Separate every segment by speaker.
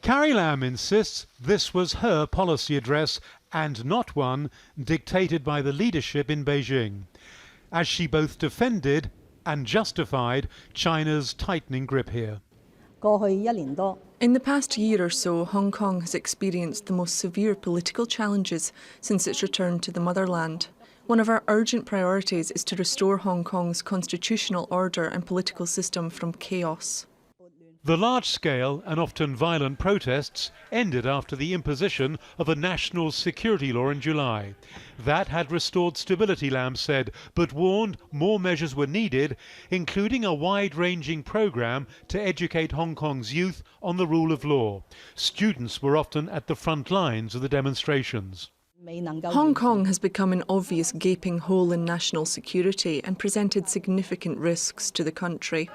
Speaker 1: Carrie Lam insists this was her policy address and not one dictated by the leadership in Beijing, as she both defended and justified China's tightening grip here.
Speaker 2: In the past year or so, Hong Kong has experienced the most severe political challenges since its return to the motherland. One of our urgent priorities is to restore Hong Kong's constitutional order and political system from chaos.
Speaker 1: The large-scale and often violent protests ended after the imposition of a national security law in July. That had restored stability, Lam said, but warned more measures were needed, including a wide-ranging program to educate Hong Kong's youth on the rule of law. Students were often at the front lines of the demonstrations.
Speaker 2: Hong Kong has become an obvious gaping hole in national security and presented significant risks to the country.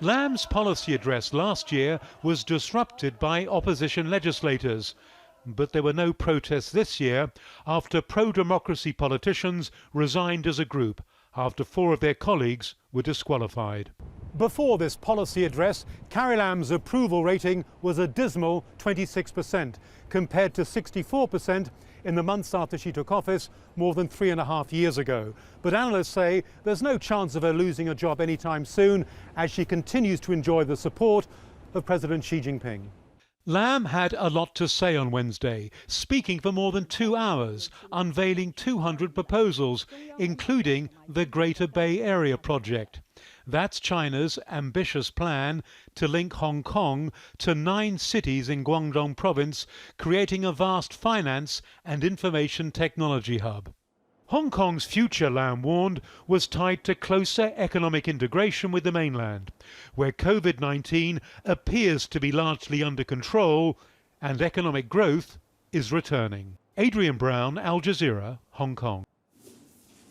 Speaker 1: Lam's policy address last year was disrupted by opposition legislators, but there were no protests this year after pro-democracy politicians resigned as a group after 4 of their colleagues were disqualified. Before this policy address, Carrie Lam's approval rating was a dismal 26%, compared to 64% in the months after she took office more than 3.5 years ago. But analysts say there's no chance of her losing a job anytime soon, as she continues to enjoy the support of President Xi Jinping. Lam had a lot to say on Wednesday, speaking for more than 2 hours, unveiling 200 proposals, including the Greater Bay Area project. That's China's ambitious plan to link Hong Kong to 9 cities in Guangdong province, creating a vast finance and information technology hub. Hong Kong's future, Lam warned, was tied to closer economic integration with the mainland, where COVID-19 appears to be largely under control and economic growth is returning. Adrian, Al Jazeera, Hong Kong.